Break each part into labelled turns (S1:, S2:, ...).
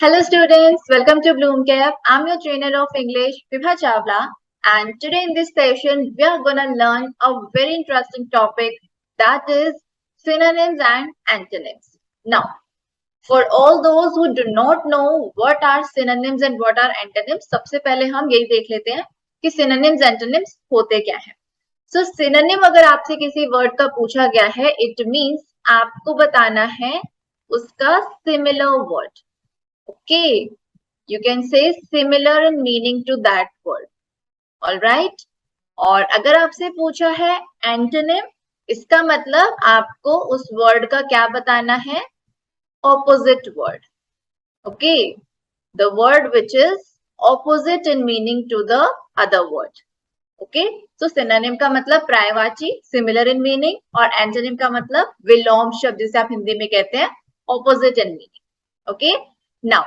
S1: Hello students, welcome to Bloomcap. I'm your trainer of English, Vibha Chawla, and today in this session we are going to learn a very interesting topic, that is synonyms and antonyms. Now, for all those who do not know what are synonyms and what are antonyms, सबसे पहले हम यही देख लेते हैं कि synonyms antonyms होते क्या हैं. So synonym अगर आपसे किसी word का पूछा गया है, it means आपको बताना है उसका similar word. Okay, you can say similar in meaning to that word. All right. और अगर आपसे पूछा है एंटोनिम, इसका मतलब आपको उस वर्ड का क्या बताना है? Opposite word. Okay, the word which is opposite in meaning to the other word. Okay, तो सिनोनिम का मतलब पर्यायवाची, सिमिलर इन मीनिंग, और एंटोनिम का मतलब विलोम शब्द, जिसे आप हिंदी में कहते हैं opposite in meaning. Okay, now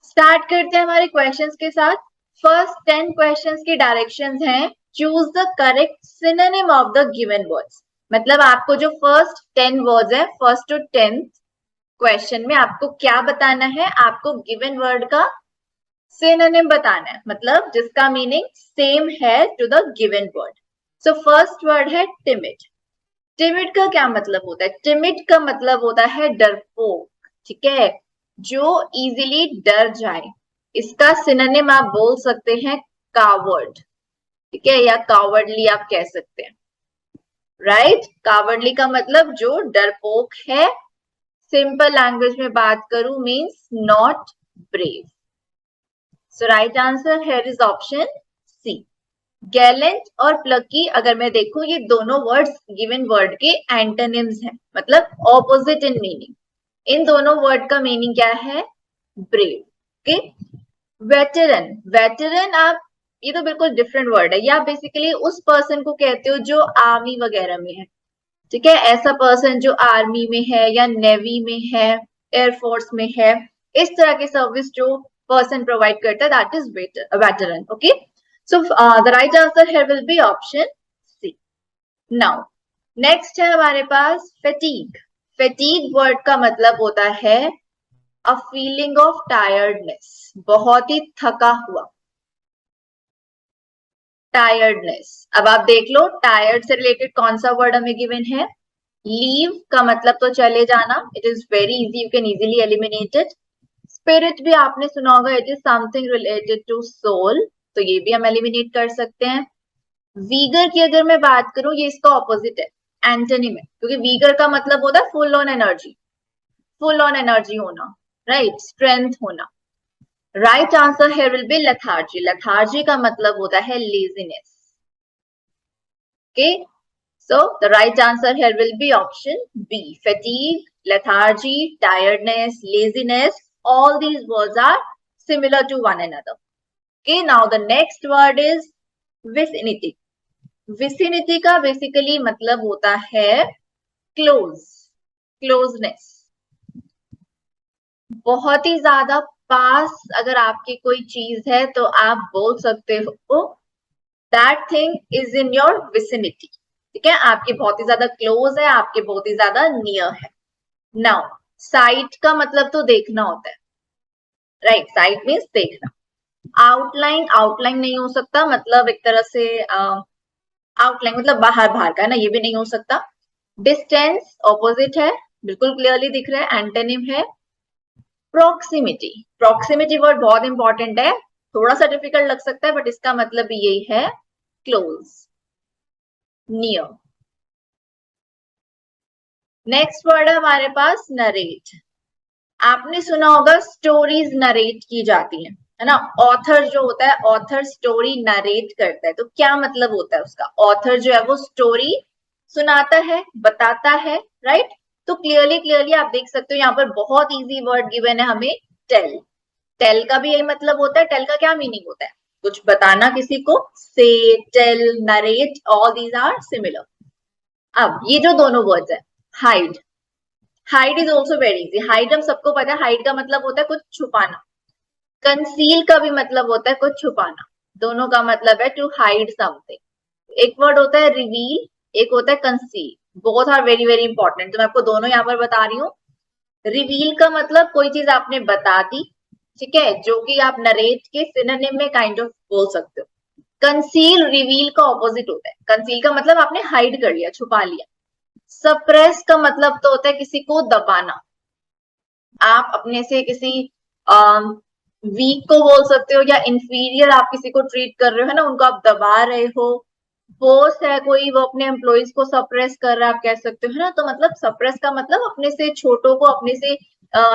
S1: start करते हैं हमारे क्वेश्चंस के साथ. फर्स्ट 10 क्वेश्चंस की डायरेक्शंस हैं. Choose the correct synonym of the given words. मतलब आपको जो फर्स्ट 10 वर्ड्स है, फर्स्ट टू 10th क्वेश्चन में आपको क्या बताना है? आपको गिवन वर्ड का सिनोनिम बताना है, मतलब जिसका मीनिंग सेम है to the given word. So first word है टिमिड. टिमिड का क्या मतलब होता है? टिमिड का मतलब होता है डरपोक. ठीक है, जो इजीली डर जाए. इसका सिनोनिम आप बोल सकते हैं कावर्ड. ठीक है, या कावर्डली आप कह सकते हैं. राइट, कावर्डली का मतलब जो डरपोक है. सिंपल लैंग्वेज में बात करूं means not brave. So right answer here is option C. Gallant और प्लकी अगर मैं देखूं, ये दोनों वर्ड्स गिवन वर्ड के एंटोनिम्स हैं, मतलब ऑपोजिट इन मीनिंग. इन दोनों वर्ड का मीनिंग क्या है? ब्रेव. Okay, veteran. वेटरन आप, ये तो बिल्कुल डिफरेंट वर्ड है. या बेसिकली उस पर्सन को कहते हो जो आर्मी वगैरह में है. ठीक है, ऐसा पर्सन जो आर्मी में है या नेवी में है, एयरफोर्स में है, इस तरह की सर्विस जो पर्सन प्रोवाइड करता है, that is veteran. Okay, so the right answer here will be option C. Now next है हमारे पास फैटीग. फैटीग वर्ड का मतलब होता है अ फीलिंग ऑफ टायर्डनेस, बहुत ही थका हुआ. टायर्डनेस. अब आप देख लो टायर्ड से रिलेटेड कौन सा वर्ड हमें गिवन है? लीव का मतलब तो चले जाना. It is very easy, you can easily eliminate it. Spirit भी आपने सुना होगा, it is something related to soul, तो ये भी हम एलिमिनेट कर सकते हैं. वीगर की अगर मैं बात करूं, ये इसका ऑपोजिट है, एंटोनिम है, क्योंकि वीगर का मतलब होता है full on energy. Full on energy होना, राइट, स्ट्रेंथ होना. Right answer here will be lethargy. Lethargy का मतलब होता है laziness. Okay, so the right answer here will be option B. Fatigue, lethargy, tiredness, laziness, all these words are similar to one another. Okay, now the next word is vicinity. vicinity का basically मतलब होता है close, closeness. बहुत ही ज्यादा पास अगर आपकी कोई चीज है तो आप बोल सकते हो that thing is in your vicinity. ठीक है, आपके बहुत ही ज्यादा क्लोज है, आपके बहुत ही ज्यादा नियर है. नाउ साइट का मतलब तो देखना होता है, राइट. साइट मीन्स देखना. आउटलाइन, आउटलाइन नहीं हो सकता, मतलब एक तरह से आउटलाइन मतलब बाहर बाहर का है ना, ये भी नहीं हो सकता. डिस्टेंस ऑपोजिट है, बिल्कुल क्लियरली दिख रहा है, एंटोनिम है. प्रॉक्सिमिटी. प्रॉक्सिमिटी वर्ड बहुत इंपॉर्टेंट है, थोड़ा सा डिफिकल्ट लग सकता है, बट इसका मतलब भी यही है, क्लोज, नियर. नेक्स्ट वर्ड है हमारे पास नरेट. आपने सुना होगा स्टोरीज नरेट की जाती है ना. ऑथर जो होता है, ऑथर स्टोरी नरेट करता है, तो क्या मतलब होता है उसका? ऑथर जो है वो स्टोरी सुनाता है, बताता है, राइट. तो क्लियरली आप देख सकते हो यहाँ पर बहुत इजी वर्ड गिवन है हमें, टेल. टेल का भी यही मतलब होता है. टेल का क्या मीनिंग होता है? कुछ बताना किसी को. से, tell, narrate, all these are similar. अब ये जो दोनों वर्ड्स है, hide. Hide is also very easy. Hide हम सबको पता है, हाइड का मतलब होता है कुछ छुपाना. कंसील का भी मतलब होता है कुछ छुपाना. दोनों का मतलब है टू हाइड समथिंग. एक वर्ड होता है रिवील, एक होता है conceal. Both are very very important, तो मैं आपको दोनों यहाँ पर बता रही हूँ. रिवील का मतलब कोई चीज आपने बता दी, ठीक है, जो कि आप नरेट के सिनोनिम में काइंड ऑफ बोल सकते हो। कंसील रिवील का ऑपोजिट होता है। कंसील का मतलब आपने हाइड कर लिया, छुपा लिया। सप्रेस का मतलब तो होता है किसी को दबाना। आप अपने से किसी वीक को बोल सकते हो, या इंफीरियर आप किसी को ट्रीट कर रहे हो, है ना, उनको आप दबा रहे हो। बॉस है कोई, वो अपने एम्प्लॉइज को सप्रेस कर रहा है, आप कह सकते हो, है ना। तो मतलब सप्रेस का मतलब अपने से छोटों को, अपने से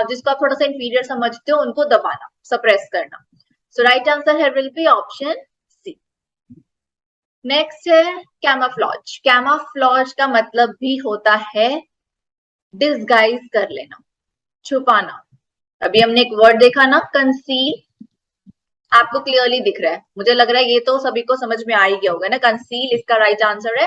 S1: जिसको आप थोड़ा सा इंफीरियर समझते हो, उनको दबाना, सप्रेस करना। सो राइट आंसर है will be option C. Next है कैमोफ्लॉज। कैमोफ्लॉज का मतलब भी होता है डिसगाइज कर लेना, छुपाना। अभी हमने एक वर्ड देखा ना, कंसील, आपको क्लियरली दिख रहा है, मुझे लग रहा है ये तो सभी को समझ में आ ही गया होगा ना। कंसील इसका राइट आंसर है,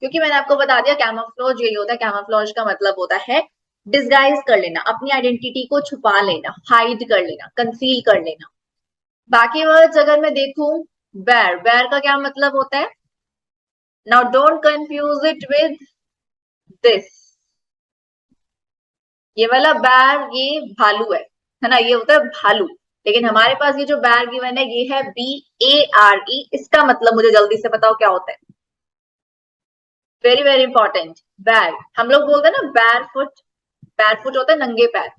S1: क्योंकि मैंने आपको बता दिया कैमोफ्लॉज यही होता है। कैमोफ्लॉज का मतलब होता है डिसगाइज कर लेना, अपनी आइडेंटिटी को छुपा लेना, हाइड कर लेना, कंसील कर लेना। बाकी वर्ड्स अगर मैं देखूं, बेर, बेर का क्या मतलब होता है? Now don't confuse it with this. ये वाला बैर ये भालू है ना, ये होता है भालू। लेकिन हमारे पास ये जो बैर गिवन है ये है BARE। इसका मतलब मुझे जल्दी से बताओ क्या होता है? वेरी वेरी इंपॉर्टेंट, बैर। हम लोग बोलते हैं ना बैर फुट, बैर फुट होता है नंगे पैर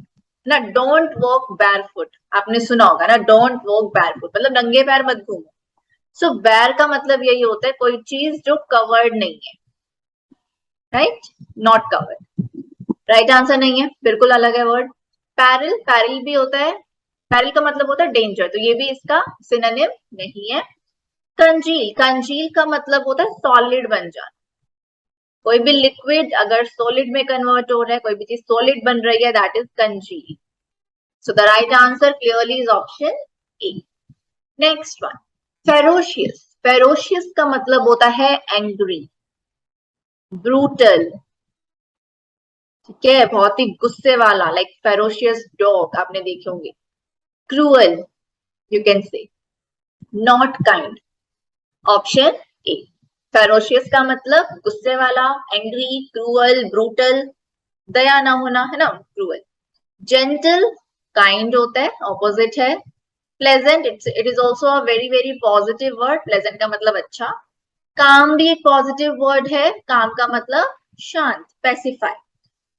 S1: ना। डोंट वॉक बैर फुट, आपने सुना होगा ना, डोंट वॉक बैर फुट मतलब नंगे पैर मत घूमो। सो बैर का मतलब यही होता है कोई चीज जो कवर्ड नहीं है, right, not covered. Right answer नहीं है, बिल्कुल अलग है वर्ड। पैरल, पैरल भी होता है, पैरल का मतलब होता है डेंजर, तो ये भी इसका सिनोनिम नहीं है। कंजील, कंजील का मतलब होता है सॉलिड बन जाना। कोई भी लिक्विड अगर सॉलिड में कन्वर्ट हो रहा है, कोई भी चीज सॉलिड बन रही है, that is congeal. So the right answer clearly is option A. Next one, ferocious. Ferocious का मतलब होता है एंग्री, ब्रूटल, ठीक है, बहुत ही गुस्से वाला, लाइक फेरोशियस डॉग आपने देखे होंगे। क्रूअल, यू कैन से, not kind. Option A. Ferocious का मतलब गुस्से वाला, एंग्री, क्रूअल, ब्रूटल, दया ना होना, है ना, क्रूअल। जेंटल, काइंड होता है, ऑपोजिट है। Pleasant, it is also a very very positive word, pleasant का मतलब अच्छा। काम भी एक पॉजिटिव वर्ड है, काम का मतलब शांत, pacify.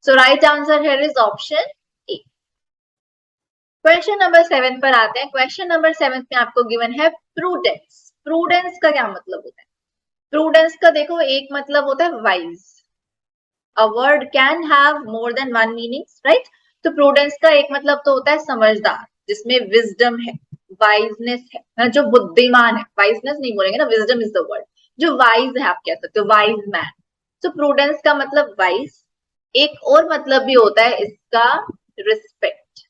S1: So right answer here is option A. Question number 7 पर आते हैं। क्वेश्चन नंबर 7 में आपको गिवन है प्रूडेंस। प्रूडेंस का क्या मतलब होता है? प्रूडेंस का देखो एक मतलब होता है wise. A word can have more than one meanings, right. तो प्रूडेंस का एक मतलब तो होता है समझदार, जिसमें विजडम है, वाइजनेस है ना, जो बुद्धिमान है। वाइजनेस नहीं बोलेंगे ना, विजडम इज द वर्ड। जो वाइज है आप कह सकते हो, वाइज मैन। तो प्रूडेंस का मतलब वाइज। एक और मतलब भी होता है इसका, रिस्पेक्ट,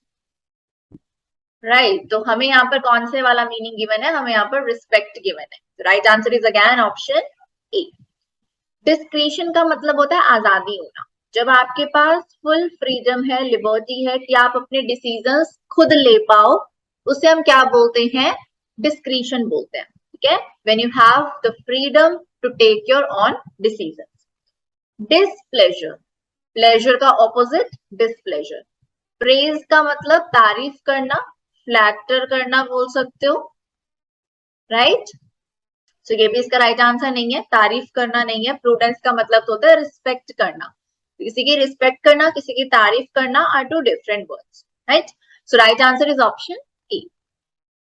S1: राइट। तो हमें यहाँ पर कौन से वाला मीनिंग गिवन है? हमें यहाँ पर रिस्पेक्ट गिवन है। Right answer is again option A. Discretion का मतलब होता है आजादी होना। जब आपके पास फुल फ्रीडम है, लिबर्टी है कि आप अपने डिसीजंस खुद ले पाओ, उसे हम क्या बोलते हैं? डिस्क्रिशन बोलते हैं, ठीक है। When you have the freedom to take your own decisions. Displeasure, pleasure का ऑपोजिट डिसप्लेजर। प्रेज का मतलब तारीफ करना, फ्लैटर करना बोल सकते हो, राइट। तो ये भी इसका राइट आंसर नहीं है, तारीफ करना नहीं है। प्रूडेंस का मतलब होता है रिस्पेक्ट करना। किसी की रिस्पेक्ट करना, किसी की तारीफ करना are two different words, right. So right answer is option A.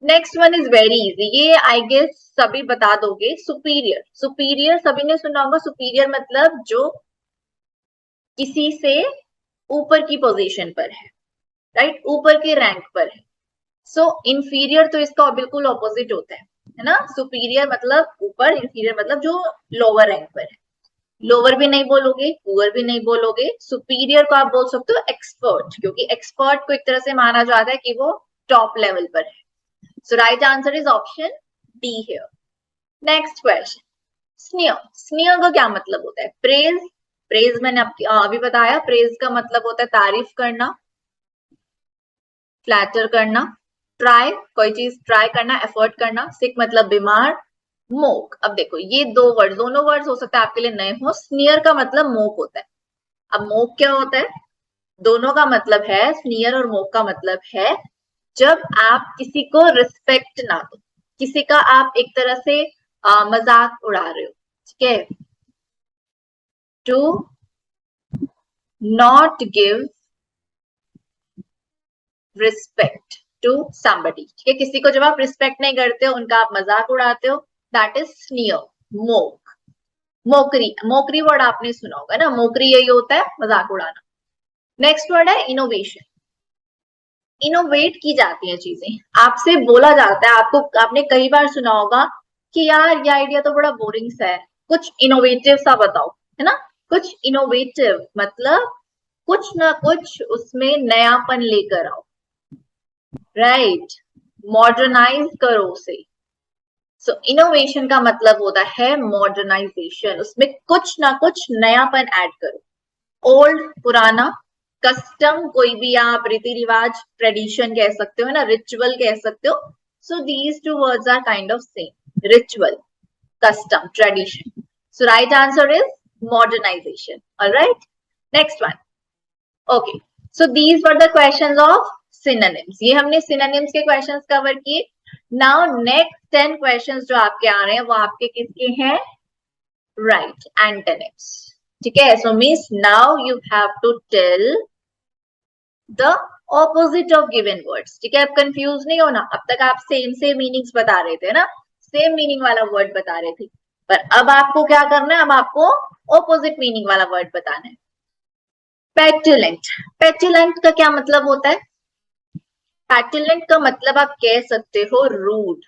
S1: Next one is very easy, ये आई गेस सभी बता दोगे। सुपीरियर, सुपीरियर सभी ने सुना होगा। सुपीरियर मतलब जो किसी से ऊपर की पोजीशन पर है, राइट, ऊपर के रैंक पर है। सो इंफीरियर तो इसका बिल्कुल ऑपोजिट होता है ना। सुपीरियर मतलब ऊपर, इंफीरियर मतलब जो लोअर रैंक पर है। लोअर भी नहीं बोलोगे, पुअर भी नहीं बोलोगे। सुपीरियर को आप बोल सकते हो एक्सपर्ट, क्योंकि एक्सपर्ट को एक तरह से माना जाता है कि वो टॉप लेवल पर है। So right answer is option D here. Next question, sneer. Sneer का क्या मतलब होता है? प्रेज, प्रेज मैंने अभी बताया, प्रेज का मतलब होता है तारीफ करना, फ्लैटर करना। ट्राई, कोई चीज ट्राई करना, एफर्ट करना। सिक मतलब बीमार। मोक, अब देखो ये दो वर्ड, दोनों वर्ड्स हो सकता है आपके लिए नए हो। स्नियर का मतलब मोक होता है। अब मोक क्या होता है? दोनों का मतलब है, स्नीयर और मोक का मतलब है जब आप किसी को रिस्पेक्ट ना दो, किसी का आप एक तरह से मजाक उड़ा रहे हो, ठीक है। To not give respect to somebody, ठीक है। किसी को जब आप रिस्पेक्ट नहीं करते हो, उनका आप मजाक उड़ाते हो, that is sneer, mock. Mockery, mockery word आपने सुना होगा ना, मोकरी यही होता है मजाक उड़ाना। नेक्स्ट वर्ड है इनोवेशन। इनोवेट की जाती है चीजें, आपसे बोला जाता है, आपको आपने कई बार सुना होगा कि यार ये आइडिया तो बड़ा बोरिंग सा है, कुछ इनोवेटिव सा बताओ, है ना। कुछ इनोवेटिव मतलब कुछ ना कुछ उसमें नयापन लेकर आओ, राइट, मॉडर्नाइज करो उसे। सो इनोवेशन का मतलब होता है मॉडर्नाइजेशन, उसमें कुछ ना कुछ नयापन ऐड करो। ओल्ड पुराना, कस्टम कोई भी आप रीति रिवाज, ट्रेडिशन कह सकते हो, है ना, रिचुअल कह सकते हो। So these two words are kind of same, ritual, custom, tradition. So right answer is modernization. All right. Next one. Okay. So these were the questions of synonyms. ये हमने synonyms के questions cover किए. Now next 10 questions जो आपके आ रहे हैं वो आपके किसके हैं? Right. Antonyms. ठीक है. So means now you have to tell the opposite of given words. ठीक है. अब confuse नहीं होना. अब तक आप same meanings बता रहे थे ना, सेम मीनिंग वाला वर्ड बता रहे थे, पर अब आपको क्या करना है, अब आपको ऑपोजिट मीनिंग वाला वर्ड बताना है। पेटुलेंट, पेटुलेंट का क्या मतलब होता है? पेटुलेंट का मतलब आप कह सकते हो रूड,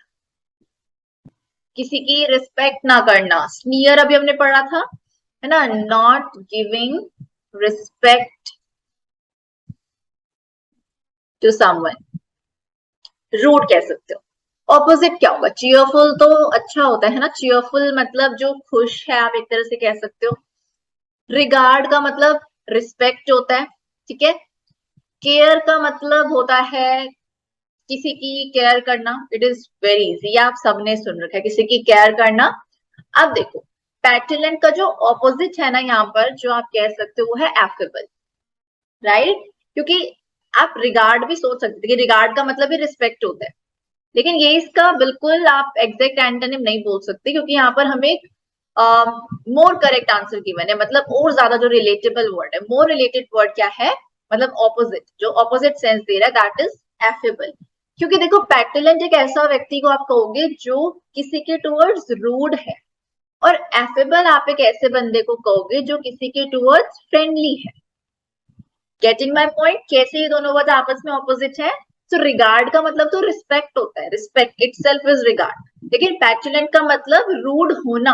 S1: किसी की रिस्पेक्ट ना करना। स्नीयर अभी हमने पढ़ा था, है ना, not giving respect to someone, rude कह सकते हो। ऑपोजिट क्या होगा? चीयरफुल तो अच्छा होता है ना, चीयरफुल मतलब जो खुश है, आप एक तरह से कह सकते हो। रिगार्ड का मतलब रिस्पेक्ट होता है, ठीक है। केयर का मतलब होता है किसी की केयर करना, इट इज वेरी इजी, आप सबने सुन रखा है, किसी की केयर करना। अब देखो, पेटुलेंट का जो ऑपोजिट है ना यहाँ पर, जो आप कह सकते हो वो है एफेबल, राइट। क्योंकि आप रिगार्ड भी सोच सकते थे कि रिगार्ड का मतलब भी रिस्पेक्ट होता है, लेकिन ये इसका बिल्कुल आप एग्जैक्ट एंटोनिम नहीं बोल सकते, क्योंकि यहाँ पर हमें मोर करेक्ट आंसर गिवन है, मतलब और ज्यादा जो रिलेटेबल वर्ड है, मोर रिलेटेड वर्ड क्या है, मतलब ऑपोजिट, जो ऑपोजिट सेंस दे रहा है, दैट इज एफेबल। क्योंकि देखो, पेटुलेंट एक ऐसा व्यक्ति को आप कहोगे जो किसी के टुवर्ड्स रूड है, और एफेबल आप एक ऐसे बंदे को कहोगे जो किसी के टुवर्ड्स फ्रेंडली है। Getting my point? कैसे ये दोनों वर्ड आपस में ऑपोजिट है? तो रिगार्ड का मतलब तो रिस्पेक्ट होता है, रिस्पेक्ट इटसेल्फ इज रिगार्ड, लेकिन पेटुलेंट का मतलब रूड होना,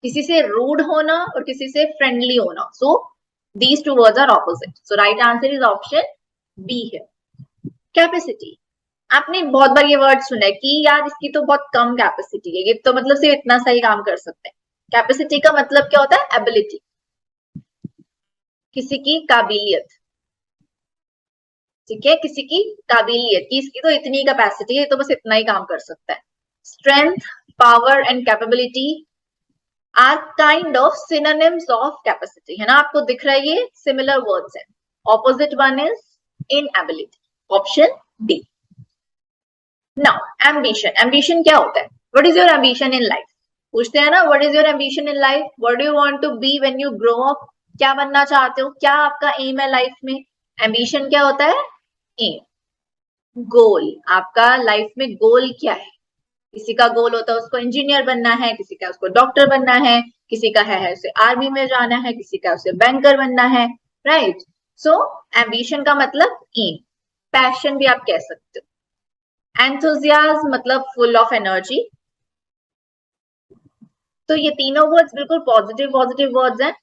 S1: किसी से रूड होना और किसी से फ्रेंडली होना। So these two words are opposite, so right answer is option B है। कैपेसिटी, आपने बहुत बार ये वर्ड सुना है कि यार इसकी तो बहुत कम कैपेसिटी है, ये तो मतलब सिर्फ इतना सा ही काम कर सकते हैं। कैपेसिटी का मतलब क्या होता है? एबिलिटी, किसी की काबिलियत, ठीक है, किसी की काबिलियत, कि इसकी तो इतनी कैपेसिटी है, तो बस इतना ही काम कर सकता है। Strength, power and capability are kind of synonyms of capacity, है ना, आपको दिख रहा है ये सिमिलर वर्ड्स हैं। Opposite one is inability, option D. Now ambition, ambition क्या होता है? What is your ambition in life? पूछते हैं ना, what is your ambition in life, what do you want to be when you grow up? क्या बनना चाहते हो, क्या आपका एम है लाइफ में? एम्बिशन क्या होता है? एम, गोल, आपका लाइफ में गोल क्या है? किसी का गोल होता है उसको इंजीनियर बनना है, किसी का उसको डॉक्टर बनना है, किसी का है उसे आर्मी में जाना है, किसी का उसे बैंकर बनना है, राइट। सो एम्बिशन का मतलब एम। पैशन भी आप कह सकते हो। एंथुजियाज्म मतलब फुल ऑफ एनर्जी। तो ये तीनों वर्ड्स बिल्कुल पॉजिटिव पॉजिटिव वर्ड्स हैं।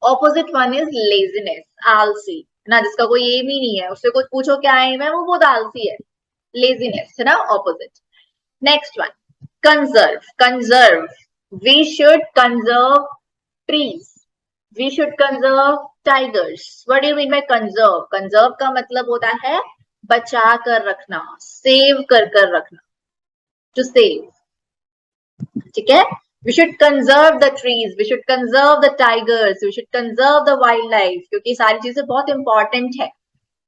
S1: ऑपोजिट वन इज लेजीनेस, आलसी, ना, जिसका कोई एम ही नहीं है, उससे कुछ पूछो क्या एम है, वो बहुत आलसी है, लेजीनेस, है ना, opposite. Next one, conserve, conserve, we should conserve trees, we should conserve tigers. What do you mean by conserve? Conserve का मतलब होता है बचा कर रखना, सेव कर कर रखना, टू सेव, ठीक है। We should conserve the trees, we should conserve the tigers, we should conserve the wildlife, क्योंकि सारी चीजें बहुत इंपॉर्टेंट है.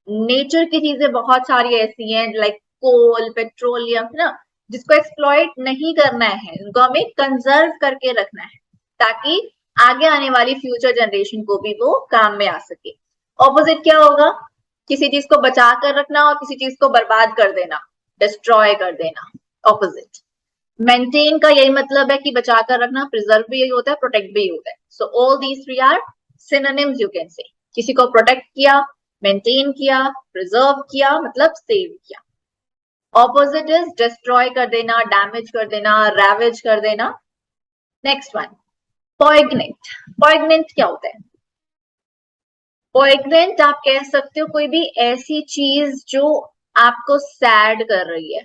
S1: नेचर की चीजें बहुत सारी ऐसी हैं लाइक कोल, पेट्रोलियम, है ना, जिसको एक्सप्लॉइट नहीं करना है, उनको हमें कंजर्व करके रखना है ताकि आगे आने वाली फ्यूचर जनरेशन को भी वो काम में आ सके. ऑपोजिट क्या होगा? किसी चीज को बचा कर रखना और किसी चीज को बर्बाद कर देना, डिस्ट्रॉय कर देना. ऑपोजिट. मेंटेन का यही मतलब है कि बचा कर रखना, प्रिजर्व भी यही होता है, प्रोटेक्ट भी होता है. So all these three are synonyms you can say. किसी को प्रोटेक्ट किया, मेंटेन किया, प्रिजर्व किया, मतलब सेव किया. ऑपोजिट इज डिस्ट्रॉय कर देना, डैमेज कर देना, रैवेज कर देना. Next one, poignant. पॉइग्नेंट क्या होता है? पॉइग्नेंट आप कह सकते हो कोई भी ऐसी चीज जो आपको सैड कर रही है.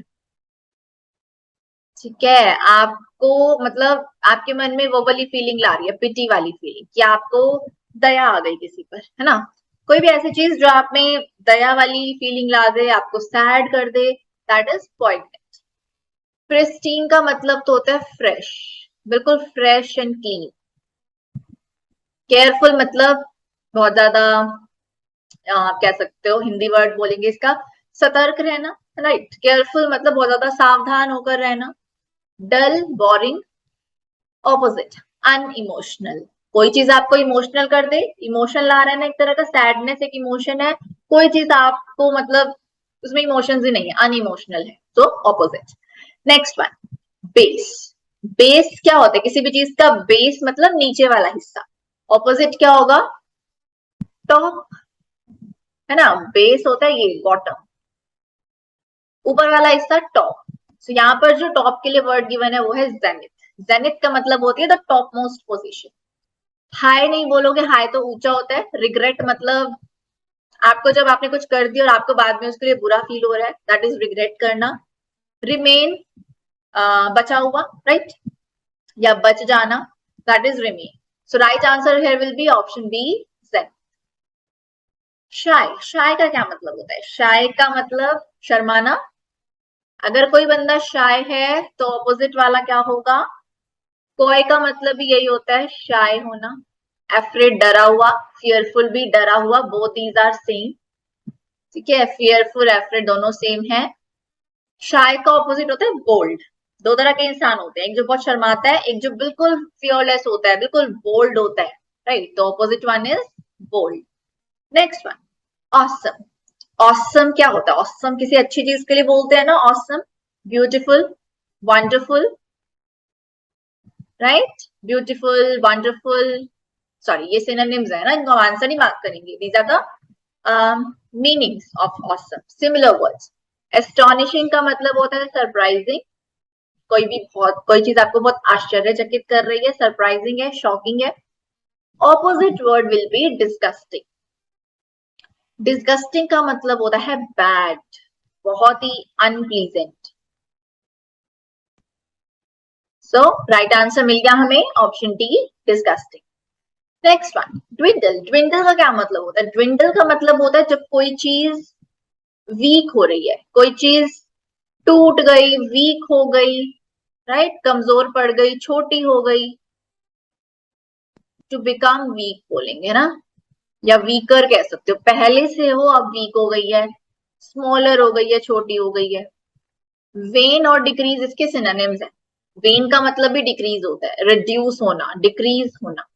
S1: ठीक है, आपको मतलब आपके मन में वो वाली फीलिंग ला रही है, पिटी वाली फीलिंग, कि आपको दया आ गई किसी पर, है ना. कोई भी ऐसी चीज जो आप में दया वाली फीलिंग ला दे, आपको सैड कर दे, दैट इज पॉइग्नेंट. प्रिस्टीन का मतलब तो होता है फ्रेश, बिल्कुल फ्रेश एंड क्लीन. केयरफुल मतलब बहुत ज्यादा, आप कह सकते हो हिंदी वर्ड बोलेंगे इसका, सतर्क रहना, राइट. केयरफुल मतलब बहुत ज्यादा सावधान होकर रहना. डल, बोरिंग. Opposite, unemotional. कोई चीज आपको इमोशनल कर दे, इमोशन ला रहा है ना, एक तरह का सैडनेस एक इमोशन है. कोई चीज आपको मतलब उसमें इमोशंस ही नहीं है, अनइमोशनल है, तो opposite. Next one, base. Base क्या होता है? किसी भी चीज का बेस मतलब नीचे वाला हिस्सा. ऑपोजिट क्या होगा? टॉप, है ना. बेस होता है ये बॉटम, ऊपर वाला हिस्सा टॉप. सो यहाँ पर जो टॉप के लिए वर्ड गिवन है वो है जेनिथ. जेनिथ का मतलब होती है the top most position. High नहीं बोलोगे, हाई तो ऊंचा होता है. रिग्रेट मतलब आपको जब आपने कुछ कर दिया और आपको बाद में उसके लिए बुरा फील हो रहा है, दैट इज रिग्रेट करना. रिमेन, बचा हुआ, राइट, या बच जाना, that is remain. So right answer here will be option B, zenith. Shy. Shy का क्या मतलब होता है? शाय का मतलब शर्माना. अगर कोई बंदा शाय है तो ऑपोजिट वाला क्या होगा? कोय का मतलब भी यही होता है, शाय होना. एफ्रेड, डरा हुआ. फियरफुल भी डरा हुआ, बोथ दीज आर सेम. ठीक है, फियरफुल, एफ्रेड दोनों सेम है. शाय का ऑपोजिट होता है बोल्ड. दो तरह के इंसान होते हैं, एक जो बहुत शर्माता है, एक जो बिल्कुल फियरलेस होता है, बिल्कुल बोल्ड होता है, राइट. तो opposite one is bold. Next one, awesome. Awesome क्या होता है? ऑसम किसी अच्छी चीज के लिए बोलते हैं ना. Awesome, beautiful, wonderful, right. Beautiful, wonderful, sorry ये सिनोनिम्स है ना, इनको हम आंसर नहीं मार्क करेंगे. These are the meanings of awesome, similar words. Astonishing का मतलब होता है सरप्राइजिंग. कोई चीज आपको बहुत आश्चर्यचकित कर रही है, सरप्राइजिंग है, शॉकिंग है. Opposite word will be disgusting. Disgusting का मतलब होता है बैड, बहुत ही अनप्लीजेंट. सो राइट आंसर मिल गया हमें option D, disgusting. Next one, dwindle. Dwindle का क्या मतलब होता है? ड्विंडल का मतलब होता है जब कोई चीज वीक हो रही है, कोई चीज टूट गई, वीक हो गई, राइट, कमजोर पड़ गई, छोटी हो गई. टू बिकम वीक बोलेंगे ना, या वीकर कह सकते हो. पहले से हो अब वीक हो गई है, स्मॉलर हो गई है, छोटी हो गई है. वेन और डिक्रीज इसके सिनोनिम्स है. वेन का मतलब भी डिक्रीज होता है, रिड्यूस होना, डिक्रीज होना.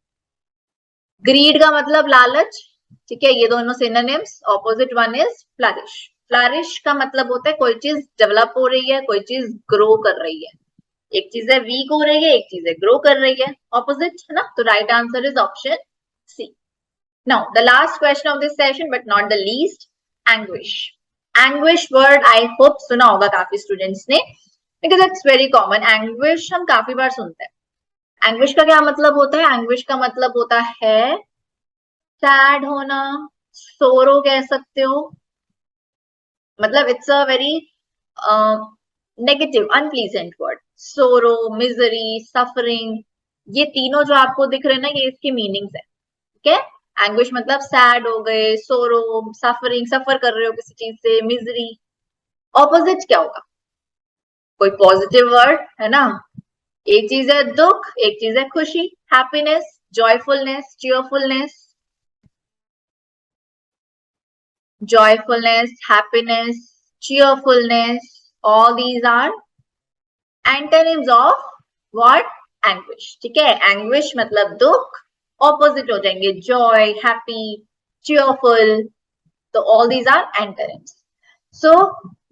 S1: ग्रीड का मतलब लालच. ठीक है, ये दोनों synonyms. Opposite one is flourish. Flourish का मतलब होता है कोई चीज डेवलप हो रही है, कोई चीज ग्रो कर रही है. एक चीज है वीक हो रही है, एक चीज है ग्रो कर रही है. ऑपोजिट है ना. तो right answer is option C. Now the last question of this session but not the least, anguish. Anguish word I hope सुना होगा काफी स्टूडेंट्स ने, because it's very common. Anguish हम काफी बार सुनते हैं. एंग्विश का क्या मतलब होता है? एंग्विश का मतलब होता है सैड होना, सोरो कह सकते हो. मतलब it's a very negative, unpleasant word. सोरो, मिजरी, सफरिंग, ये तीनों जो आपको दिख रहे हैं ना, ये इसके मीनिंग्स है. ठीक है, एंग्विश मतलब सैड हो गए, सोरो, सफरिंग, सफर कर रहे हो किसी चीज से, मिजरी. ऑपोजिट क्या होगा? कोई पॉजिटिव वर्ड, है ना. एक चीज है दुख, एक चीज है खुशी, happiness, joyfulness, cheerfulness, joyfulness, happiness, cheerfulness, all these are antonyms of what? Anguish. ठीक है, anguish मतलब दुख, opposite हो जाएंगे joy, happy, cheerful. So all these are antonyms. So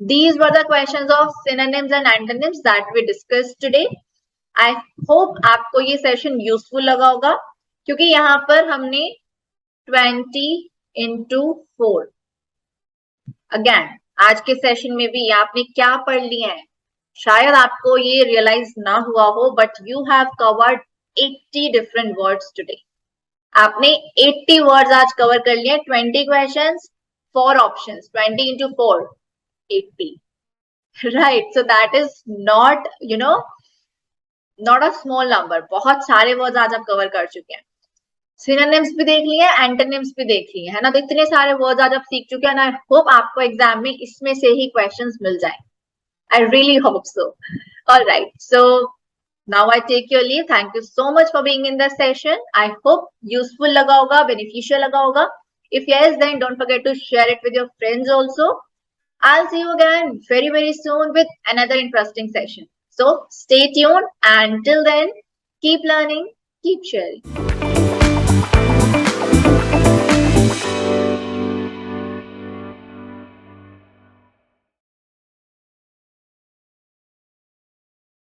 S1: these were the questions of synonyms and antonyms that we discussed today. I hope आपको ये session useful लगा होगा, क्योंकि यहाँ पर हमने 20 into 4 अगेन आज के सेशन में भी आपने क्या पढ़ लिया है, शायद आपको ये रियलाइज ना हुआ हो, but you have covered 80 different words today. आपने 80 वर्ड्स आज कवर कर लिए. 20 questions, 4 options, 20 into 4 80. Right, so that is not not a small number. बहुत सारे वर्ड्स आज आप कवर कर चुके हैं. सिनोनिम्स भी देख लिए, एंटोनिम्स भी देख लिए, है ना. तो इतने सारे वर्ड्स आज आप सीख चुके हैं. आई होप आपको एग्जाम में इसमें से ही क्वेश्चंस मिल जाए. I really hope so. All right. So now I take your leave. Thank you so much for being in the session. I hope useful laga hoga, beneficial laga hoga. If yes, then don't forget to share it with your friends also. I'll see you again very, very soon with another interesting session. So stay tuned, and till then, keep learning, keep sharing.